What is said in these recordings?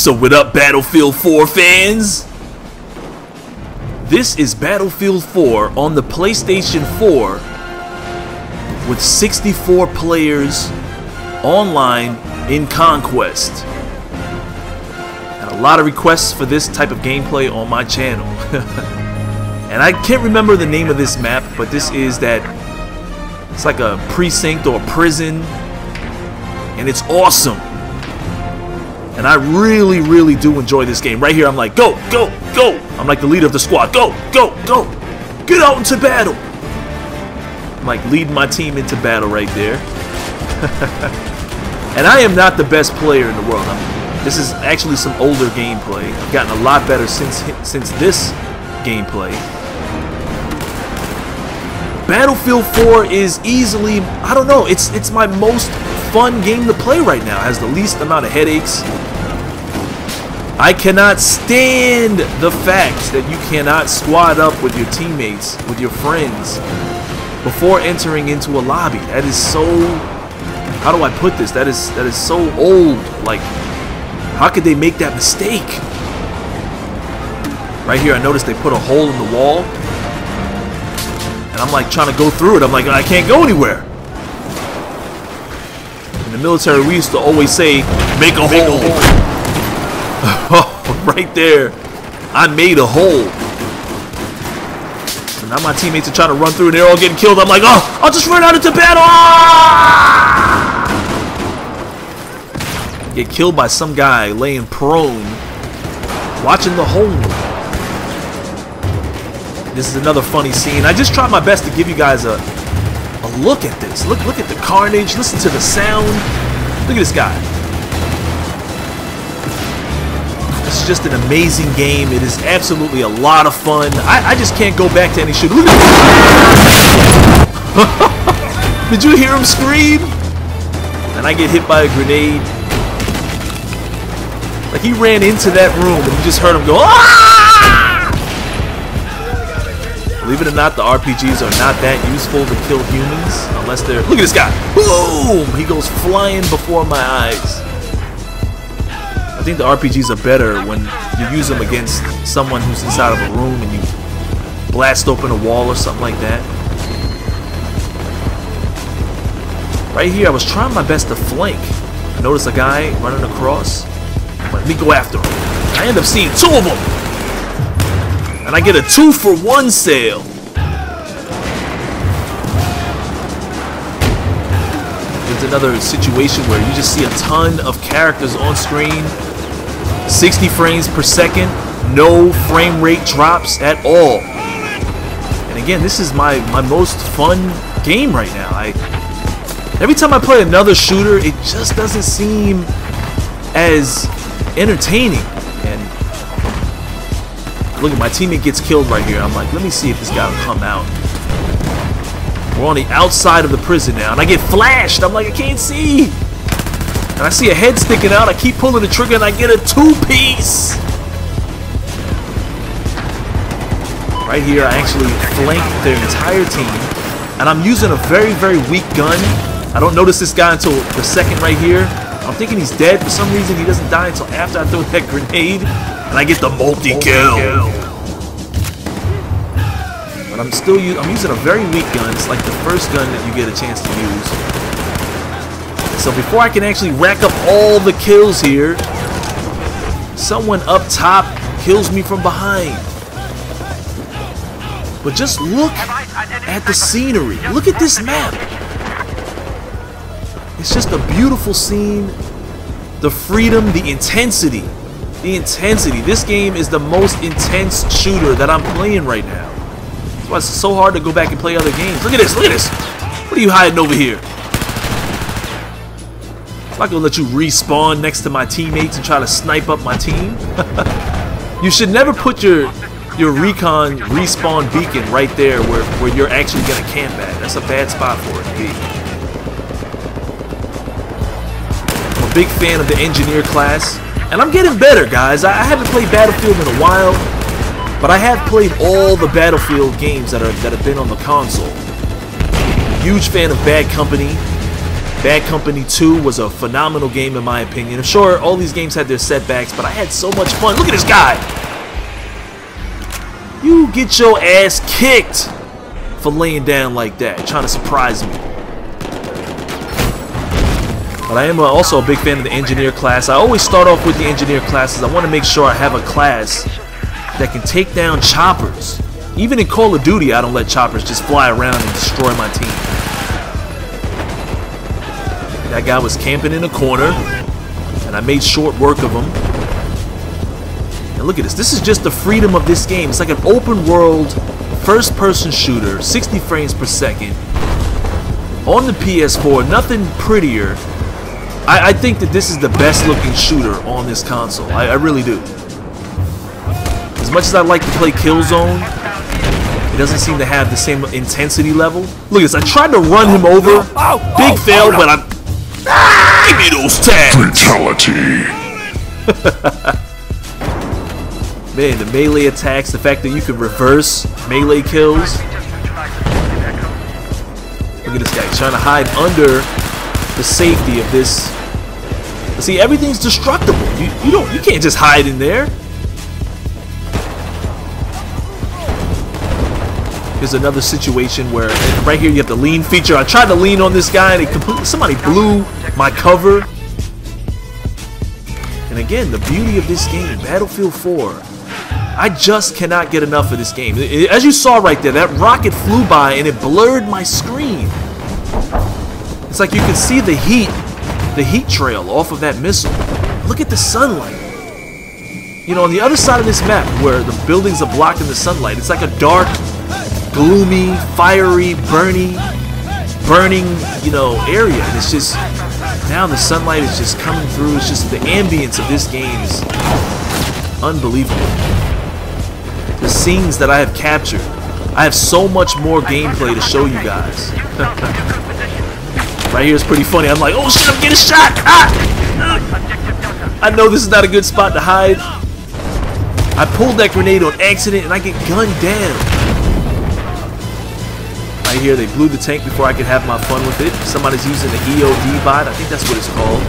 So what up, Battlefield 4 fans? This is Battlefield 4 on the PlayStation 4 with 64 players online in Conquest. And a lot of requests for this type of gameplay on my channel. And I can't remember the name of this map, but this is that, it's like a precinct or a prison, and it's awesome. And I really do enjoy this game. Right here, I'm like, go, go, go. I'm like the leader of the squad. Go, go, go. Get out into battle. I'm like leading my team into battle right there. And I am not the best player in the world. This is actually some older gameplay. I've gotten a lot better since this gameplay. Battlefield 4 is easily, I don't know, it's my most fun game to play right now. It has the least amount of headaches. I cannot stand the fact that you cannot squad up with your teammates, with your friends, before entering into a lobby. That is so, how do I put this? That is so old. Like, how could they make that mistake? Right here, I noticed they put a hole in the wall, and I'm like trying to go through it. I'm like, I can't go anywhere. In the military, we used to always say, make a hole. Oh, right there, I made a hole. So now my teammates are trying to run through and they're all getting killed. I'm like, oh, I'll just run out into battle. Ah! Get killed by some guy laying prone, watching the hole. This is another funny scene. I just tried my best to give you guys a look at this. Look at the carnage. Listen to the sound. Look at this guy. It's just an amazing game. It is absolutely a lot of fun. I just can't go back to any shooter. Look at Did you hear him scream? And I get hit by a grenade. Like, he ran into that room and you just heard him go, ah! Believe it or not, the RPGs are not that useful to kill humans unless they're... Look at this guy! Boom! He goes flying before my eyes. I think the RPGs are better when you use them against someone who's inside of a room and you blast open a wall or something like that. Right here, I was trying my best to flank. I noticed a guy running across. Let me go after him. I end up seeing two of them. And I get a 2-for-1 sale. There's another situation where you just see a ton of characters on screen. 60 frames per second. No frame rate drops at all. And again, this is my most fun game right now. Every time I play another shooter, it just doesn't seem as entertaining. And look at my teammate gets killed right here. I'm like, let me see if this guy will come out. We're on the outside of the prison now, and I get flashed. I'm like, I can't see. And I see a head sticking out. I keep pulling the trigger, and I get a 2-piece. Right here, I actually flanked their entire team, and I'm using a very weak gun. I don't notice this guy until the second right here. I'm thinking he's dead. For some reason, he doesn't die until after I throw that grenade. And I get the multi-kill. But I'm using a very weak gun. It's like the first gun that you get a chance to use. So before I can actually rack up all the kills here, someone up top kills me from behind. But just look at the scenery. Look at this map. It's just a beautiful scene. The freedom, the intensity. The intensity. This game is the most intense shooter that I'm playing right now. That's why it's so hard to go back and play other games. Look at this, look at this. What are you hiding over here? I'm not gonna let you respawn next to my teammates and try to snipe up my team. You should never put your recon respawn beacon right there where you're actually gonna camp at. That's a bad spot for it to be. I'm a big fan of the engineer class. And I'm getting better, guys. I haven't played Battlefield in a while, but I have played all the Battlefield games that have been on the console. Huge fan of Bad Company. Bad Company 2 was a phenomenal game in my opinion. I'm sure all these games had their setbacks, but I had so much fun. Look at this guy! You get your ass kicked for laying down like that, trying to surprise me. But I am also a big fan of the engineer class. I always start off with the engineer classes. I want to make sure I have a class that can take down choppers. Even in Call of Duty, I don't let choppers just fly around and destroy my team. That guy was camping in a corner, and I made short work of him. And look at this. This is just the freedom of this game. It's like an open world, first-person shooter, 60 frames per second. On the PS4, nothing prettier. I think that this is the best looking shooter on this console. I really do. As much as I like to play Killzone, it doesn't seem to have the same intensity level. Look at this. I tried to run him over. Big fail, but I'm... Give me those tags! Fatality! Man, the melee attacks, the fact that you can reverse melee kills. Look at this guy trying to hide under the safety of this. See, everything's destructible. You can't just hide in there. Here's another situation where right here you have the lean feature. I tried to lean on this guy and somebody blew my cover. And again, the beauty of this game, Battlefield 4. I just cannot get enough of this game. As you saw right there, that rocket flew by and it blurred my screen. It's like you can see the heat trail off of that missile. Look at the sunlight. You know, on the other side of this map, where the buildings are blocking the sunlight, it's like a dark, gloomy, fiery, burning, you know, area. And it's just, now the sunlight is just coming through. It's just the ambience of this game is unbelievable. The scenes that I have captured. I have so much more gameplay to show you guys. Right here is pretty funny. I'm like, oh shit, I'm getting shot! Ah! I know this is not a good spot to hide. I pulled that grenade on accident and I get gunned down. Right here, they blew the tank before I could have my fun with it. Somebody's using the EOD bot. I think that's what it's called.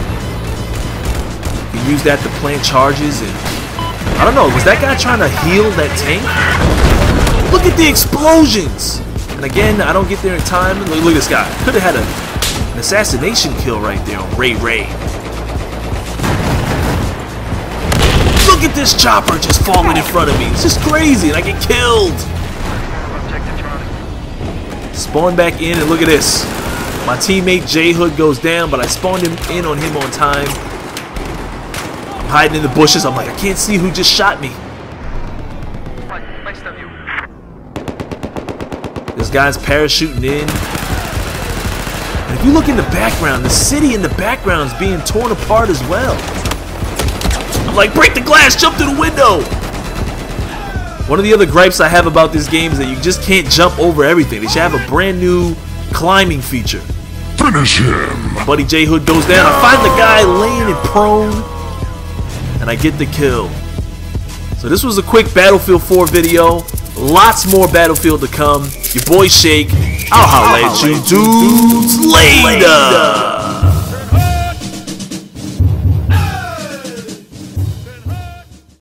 You can use that to plant charges and... I don't know, was that guy trying to heal that tank? Look at the explosions! And again, I don't get there in time. Look at this guy. Could have had an assassination kill right there on Ray. Look at this chopper just falling in front of me. It's just crazy and I get killed. Spawn back in and look at this. My teammate J Hood goes down, but I spawned in on him on time. I'm hiding in the bushes. I'm like, I can't see who just shot me. This guy's parachuting in. And if you look in the background, the city in the background is being torn apart as well. I'm like, break the glass, jump through the window. One of the other gripes I have about this game is that you just can't jump over everything. They should have a brand new climbing feature. Finish him. My buddy J Hood goes down. I find the guy laying it prone, and I get the kill. So this was a quick Battlefield 4 video. Lots more Battlefield to come. Your boy Shake. I'll holler at you dudes later.